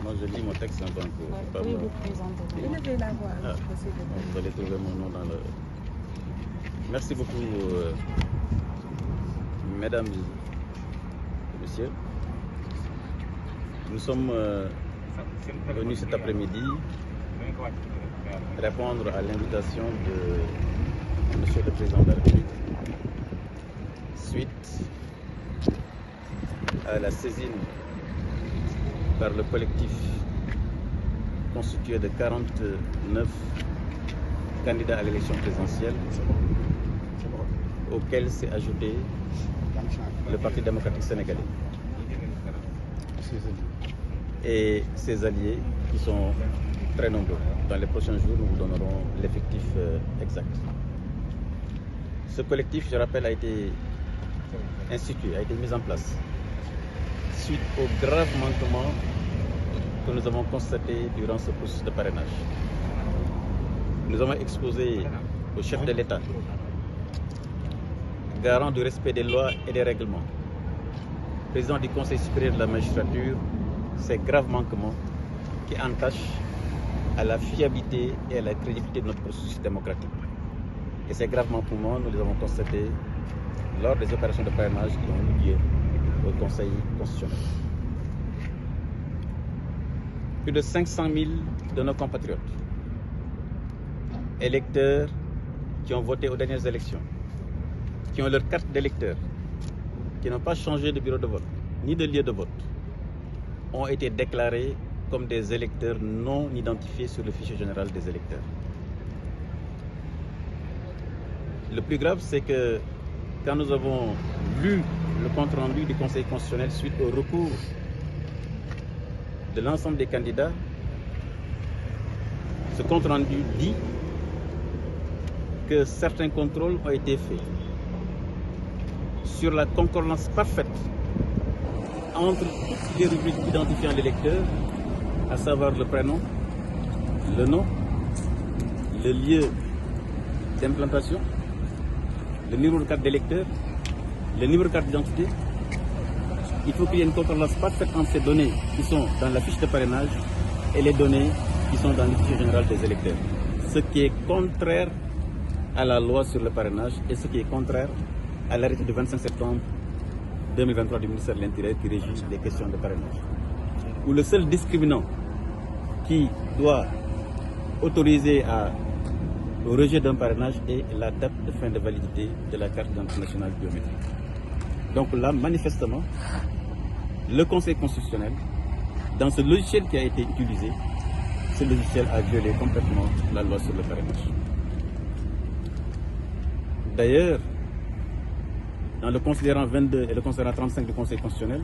Moi, je lis mon texte en tant que... Oui, vous présentez. Élevez la voix. Vous allez trouver mon nom dans le... Merci beaucoup, mesdames et messieurs. Nous sommes venus cet après-midi répondre à l'invitation de Monsieur le Président de la République suite à la saisine par le collectif constitué de 49 candidats à l'élection présidentielle auquel s'est ajouté le Parti démocratique sénégalais et ses alliés qui sont très nombreux. Dans les prochains jours, nous vous donnerons l'effectif exact. Ce collectif, je rappelle, a été institué, a été mis en place suite aux graves manquements que nous avons constatés durant ce processus de parrainage. Nous avons exposé au chef de l'État, garant du respect des lois et des règlements, président du Conseil supérieur de la magistrature, ces graves manquements qui entachent à la fiabilité et à la crédibilité de notre processus démocratique. Et ces graves manquements, nous les avons constatés lors des opérations de parrainage qui ont eu lieu au Conseil constitutionnel. Plus de 500 000 de nos compatriotes, électeurs qui ont voté aux dernières élections, qui ont leur carte d'électeur, qui n'ont pas changé de bureau de vote, ni de lieu de vote, ont été déclarés comme des électeurs non identifiés sur le fichier général des électeurs. Le plus grave, c'est que quand nous avons lu le compte-rendu du Conseil constitutionnel suite au recours de l'ensemble des candidats, ce compte-rendu dit que certains contrôles ont été faits sur la concordance parfaite entre toutes les rubriques identifiant l'électeur, à savoir le prénom, le nom, le lieu d'implantation, le numéro de carte d'électeur, le numéro de carte d'identité. Il faut qu'il y ait une concordance parfaite entre ces données qui sont dans la fiche de parrainage et les données qui sont dans le fichier général des électeurs. Ce qui est contraire à la loi sur le parrainage et ce qui est contraire à l'arrêté du 25 septembre 2023 du ministère de l'Intérieur qui régit les questions de parrainage. Où le seul discriminant qui doit autoriser au rejet d'un parrainage est la date de fin de validité de la carte d'identité nationale biométrique. Donc là, manifestement, le Conseil constitutionnel, dans ce logiciel qui a été utilisé, ce logiciel a violé complètement la loi sur le parrainage. D'ailleurs, dans le considérant 22 et le considérant 35 du Conseil constitutionnel,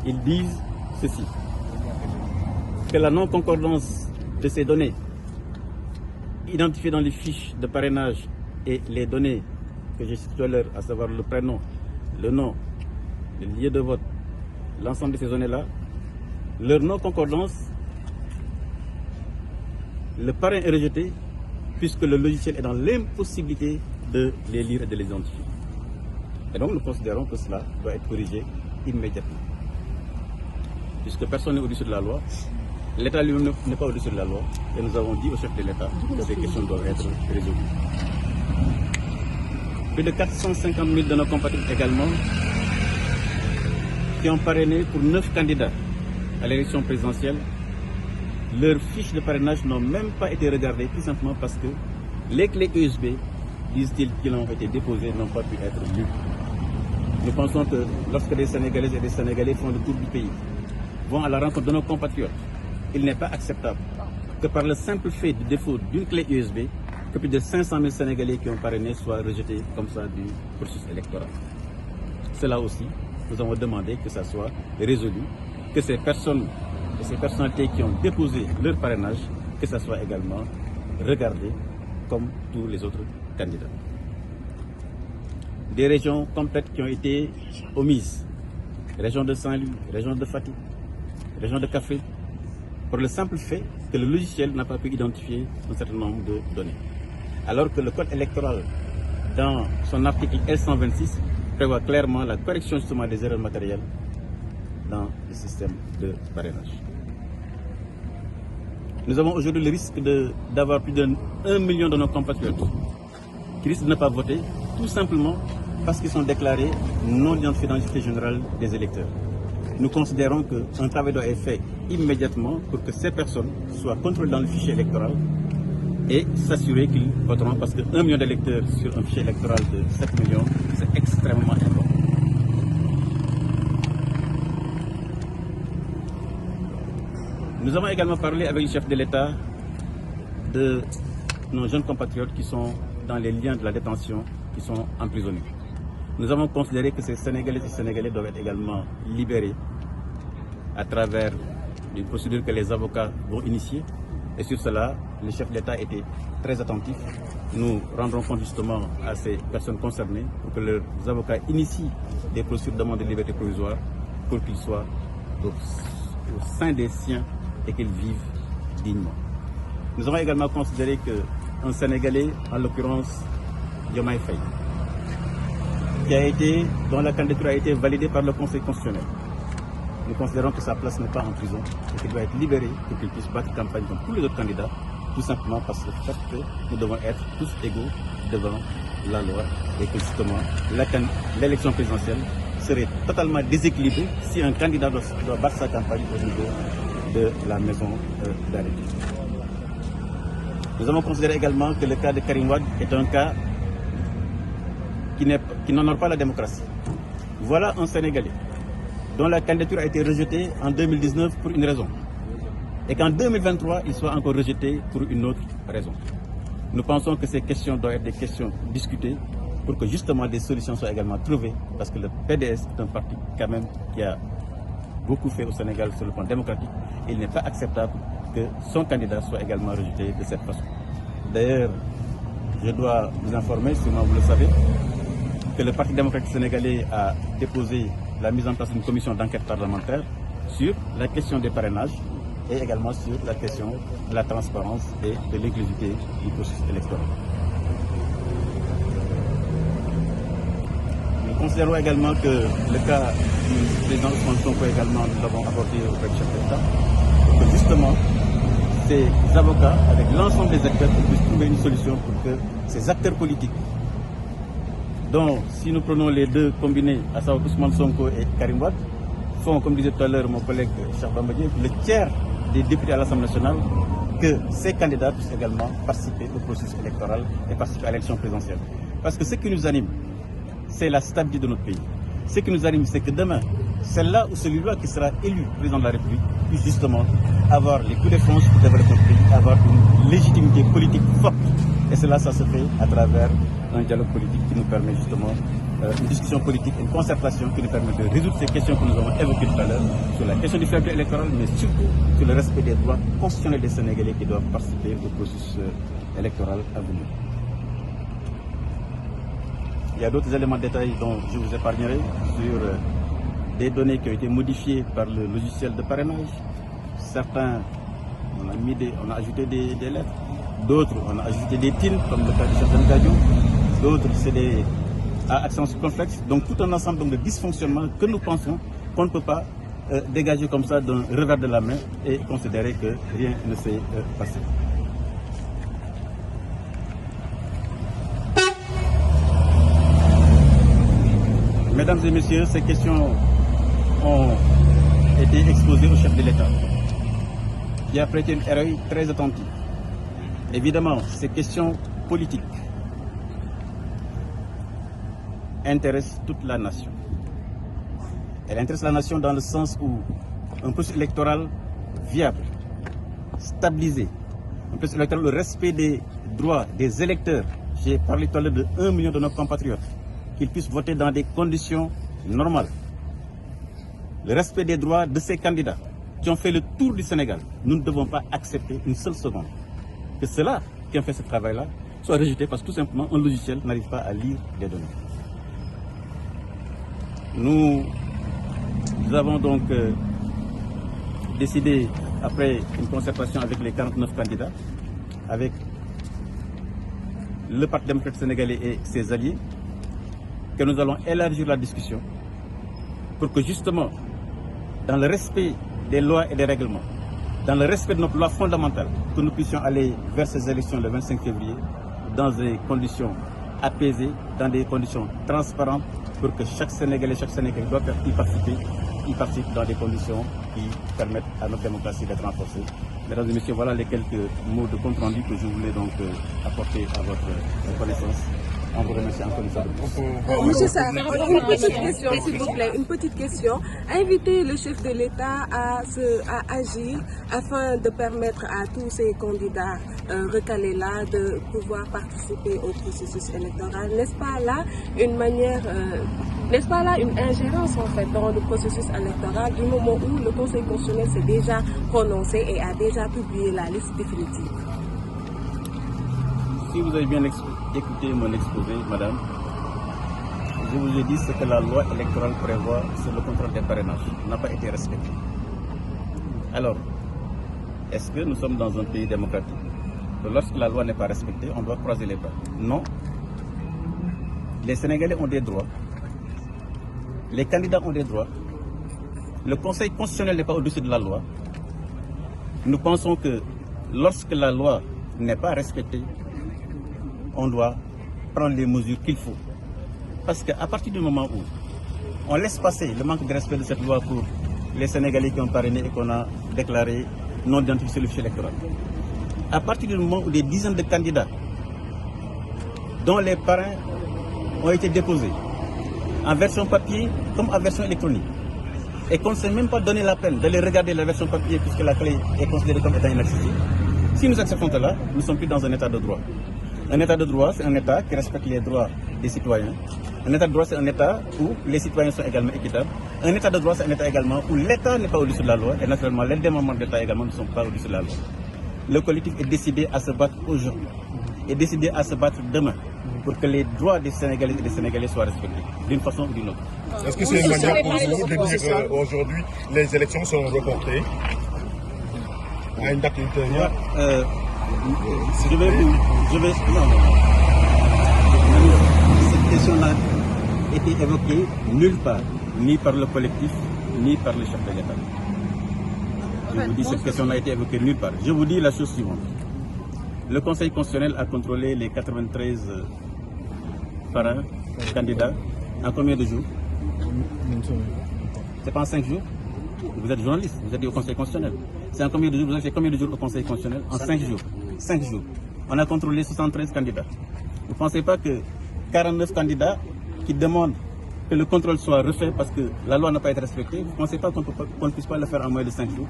ils disent ceci, que la non-concordance de ces données identifiées dans les fiches de parrainage et les données que j'ai citées tout à l'heure, à savoir le prénom, le nom, le lieu de vote, l'ensemble de ces données-là, leur non-concordance, le parrain est rejeté puisque le logiciel est dans l'impossibilité de les lire et de les identifier. Et donc nous considérons que cela doit être corrigé immédiatement. Puisque personne n'est au-dessus de la loi, l'État lui-même n'est pas au-dessus de la loi, et nous avons dit au chef de l'État que ces questions doivent être résolues. Plus de 450 000 de nos compatriotes également qui ont parrainé pour 9 candidats à l'élection présidentielle. Leurs fiches de parrainage n'ont même pas été regardées, tout simplement parce que les clés USB, disent-ils, qui ont été déposées, n'ont pas pu être lues. Nous pensons que lorsque des Sénégalaises et des Sénégalais font le tour du pays, vont à la rencontre de nos compatriotes, il n'est pas acceptable que par le simple fait du défaut d'une clé USB, que plus de 500 000 Sénégalais qui ont parrainé soient rejetés comme ça du processus électoral. Cela aussi, nous avons demandé que ça soit résolu, que ces personnes et ces personnalités qui ont déposé leur parrainage, que ça soit également regardé comme tous les autres candidats. Des régions complètes qui ont été omises, région de Saint-Louis, région de Fatick, région de Kaffrine, pour le simple fait que le logiciel n'a pas pu identifier un certain nombre de données. Alors que le code électoral, dans son article L126, prévoit clairement la correction justement des erreurs matérielles dans le système de parrainage. Nous avons aujourd'hui le risque d'avoir plus d'1 million de nos compatriotes qui risquent de ne pas voter, tout simplement parce qu'ils sont déclarés non identifiés dans la liste générale des électeurs. Nous considérons qu'un travail doit être fait immédiatement pour que ces personnes soient contrôlées dans le fichier électoral et s'assurer qu'ils voteront, parce que 1 million d'électeurs sur un fichier électoral de 7 millions, c'est extrêmement important. Nous avons également parlé avec le chef de l'État de nos jeunes compatriotes qui sont dans les liens de la détention, qui sont emprisonnés. Nous avons considéré que ces Sénégalaises et Sénégalais doivent être également libérés à travers des procédures que les avocats vont initier. Et sur cela, le chef de l'État était très attentif. Nous rendrons compte justement à ces personnes concernées pour que leurs avocats initient des procédures de demande de liberté provisoire pour qu'ils soient au sein des siens et qu'ils vivent dignement. Nous avons également considéré qu'un Sénégalais, en l'occurrence Diomaye Faye, dont la candidature a été validée par le Conseil constitutionnel, nous considérons que sa place n'est pas en prison et qu'il doit être libéré pour qu'il puisse battre campagne comme tous les autres candidats, tout simplement parce que nous devons être tous égaux devant la loi et que justement l'élection présidentielle serait totalement déséquilibrée si un candidat doit battre sa campagne au niveau de la maison d'arrêt. Nous avons considéré également que le cas de Karim Wade est un cas qui n'honore pas la démocratie. Voilà un Sénégalais dont la candidature a été rejetée en 2019 pour une raison, et qu'en 2023, il soit encore rejeté pour une autre raison. Nous pensons que ces questions doivent être des questions discutées pour que justement des solutions soient également trouvées, parce que le PDS est un parti quand même qui a beaucoup fait au Sénégal sur le plan démocratique, et il n'est pas acceptable que son candidat soit également rejeté de cette façon. D'ailleurs, je dois vous informer, sûrement vous le savez, que le Parti démocratique sénégalais a déposé la mise en place d'une commission d'enquête parlementaire sur la question des parrainages et également sur la question de la transparence et de l'inclusivité du processus électoral. Nous considérons également que le cas du président Ousmane Sonko également, nous l'avons abordé auprès du chef de l'État, que justement ces avocats, avec l'ensemble des acteurs, puissent trouver une solution pour que ces acteurs politiques, dont si nous prenons les deux combinés, à savoir Ousmane Sonko et Karim Wade, font, comme disait tout à l'heure mon collègue Cheikh Bamba Dièye, le tiers des députés à l'Assemblée nationale, que ces candidats puissent également participer au processus électoral et participer à l'élection présidentielle. Parce que ce qui nous anime, c'est la stabilité de notre pays. Ce qui nous anime, c'est que demain, celle-là ou celui-là qui sera élu président de la République puisse justement avoir les coups de franche pour développer notre pays, avoir une légitimité politique forte. Et cela, ça se fait à travers un dialogue politique qui nous permet justement une discussion politique, une concertation qui nous permet de résoudre ces questions que nous avons évoquées tout à l'heure sur la question du fichier électoral, mais surtout sur le respect des droits constitutionnels des Sénégalais qui doivent participer au processus électoral à venir. Il y a d'autres éléments de détail dont je vous épargnerai sur des données qui ont été modifiées par le logiciel de parrainage. Certains, on a ajouté des lettres. D'autres, on a ajouté des tildes, comme le cas du chef d'Angadio. D'autres, c'est des accents circonflexes. Donc tout un ensemble de dysfonctionnements que nous pensons qu'on ne peut pas dégager comme ça d'un revers de la main et considérer que rien ne s'est passé. Mesdames et messieurs, ces questions ont été exposées au chef de l'État, qui a prêté une oreille très attentive. Évidemment, ces questions politiques intéressent toute la nation. Elles intéressent la nation dans le sens où un processus électoral viable, stabilisé, un processus électoral, le respect des droits des électeurs. J'ai parlé tout à l'heure de 1 million de nos compatriotes, qu'ils puissent voter dans des conditions normales. Le respect des droits de ces candidats qui ont fait le tour du Sénégal. Nous ne devons pas accepter une seule seconde que ceux-là qui ont fait ce travail-là soit rejeté parce que tout simplement un logiciel n'arrive pas à lire les données. Nous avons donc décidé, après une concertation avec les 49 candidats, avec le Parti démocratique sénégalais et ses alliés, que nous allons élargir la discussion pour que justement, dans le respect des lois et des règlements, dans le respect de notre loi fondamentale, que nous puissions aller vers ces élections le 25 février dans des conditions apaisées, dans des conditions transparentes, pour que chaque Sénégalais doit y participe dans des conditions qui permettent à notre démocratie d'être renforcée. Mesdames et messieurs, voilà les quelques mots de compte rendu que je voulais donc apporter à votre connaissance. On vous remercie encore une fois. Monsieur Sarr, une petite question s'il vous plaît, une petite question. Inviter le chef de l'État à agir afin de permettre à tous ces candidats recalés là de pouvoir participer au processus électoral. N'est-ce pas là une manière, n'est-ce pas là une ingérence en fait dans le processus électoral du moment où le Conseil constitutionnel s'est déjà prononcé et a déjà publié la liste définitive? Si vous avez bien écouté mon exposé, madame, je vous ai dit ce que la loi électorale prévoit sur le contrôle des parrainages n'a pas été respecté. Alors, est-ce que nous sommes dans un pays démocratique? Lorsque la loi n'est pas respectée, on doit croiser les bras? Non. Les Sénégalais ont des droits. Les candidats ont des droits. Le Conseil constitutionnel n'est pas au-dessus de la loi. Nous pensons que lorsque la loi n'est pas respectée, on doit prendre les mesures qu'il faut. Parce qu'à partir du moment où on laisse passer le manque de respect de cette loi pour les Sénégalais qui ont parrainé et qu'on a déclaré non identifiés sur le fichier électoral, à partir du moment où des dizaines de candidats dont les parrains ont été déposés en version papier comme en version électronique et qu'on ne s'est même pas donné la peine d'aller regarder la version papier puisque la clé est considérée comme étant inaccessible, si nous acceptons cela, nous ne sommes plus dans un état de droit. Un état de droit, c'est un état qui respecte les droits des citoyens. Un état de droit, c'est un état où les citoyens sont également équitables. Un état de droit, c'est un état également où l'État n'est pas au-dessus de la loi et naturellement les membres de l'État également ne sont pas au-dessus de la loi. Le collectif est décidé à se battre aujourd'hui et décidé à se battre demain pour que les droits des Sénégalais et des Sénégalais soient respectés d'une façon ou d'une autre. Est-ce que c'est une manière pour vous de dire aujourd'hui les élections seront reportées à une date ultérieure? Cette question n'a été évoquée nulle part, ni par le collectif, ni par le chef de l'État. Je vous dis, cette question n'a été évoquée nulle part. Je vous dis la chose suivante. Le Conseil constitutionnel a contrôlé les 93 parrains, candidats, en combien de jours? C'est pas en 5 jours? Vous êtes journaliste, vous êtes au Conseil constitutionnel. C'est en combien de jours? Vous avez fait combien de jours au Conseil constitutionnel? En 5 jours. 5 jours. On a contrôlé 73 candidats. Vous ne pensez pas que 49 candidats qui demandent que le contrôle soit refait parce que la loi n'a pas été respectée, vous ne pensez pas qu'on ne puisse pas le faire en moins de 5 jours?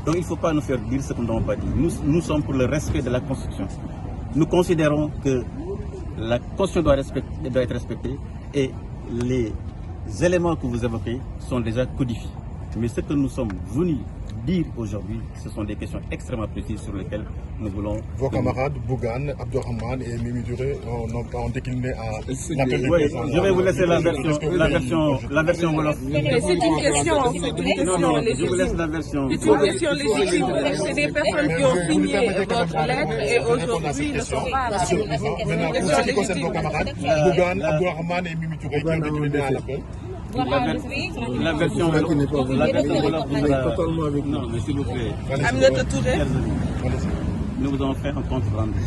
Donc il ne faut pas nous faire dire ce qu'on n'a pas dit. Nous sommes pour le respect de la Constitution. Nous considérons que la Constitution doit être respectée et les éléments que vous évoquez sont déjà codifiés. Mais ce que nous sommes venus dire aujourd'hui, ce sont des questions extrêmement précises sur lesquelles nous voulons... Vos camarades, Bougane, Abdourahmane et Mimi Touré ont décliné à l'appel du président. Je vais vous laisser la version Wolof. Mais c'est une question, légitime. Je vous laisse la version. C'est une question légitime. C'est des personnes qui ont signé votre lettre et aujourd'hui ne sont pas là. Maintenant, pour ce qui concerne vos camarades, Bougane, Abdourahmane et Mimi Touré qui ont décliné à l'appel. La version Wolof. Non, mais s'il vous plaît. Aminata Touré. Nous vous avons fait un compte rendu.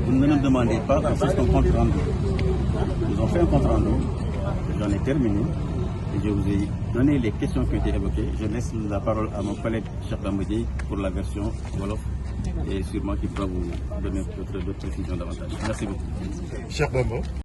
Vous ne me demandez pas qu'on fasse un compte rendu. Nous avons fait un compte rendu. J'en ai terminé. Et je vous ai donné les questions qui ont été évoquées. Je laisse la parole à mon collègue Cheikh Amady pour la version Wolof. Et sûrement qu'il pourra vous donner d'autres précisions davantage. Merci beaucoup. Cheikh Bamba.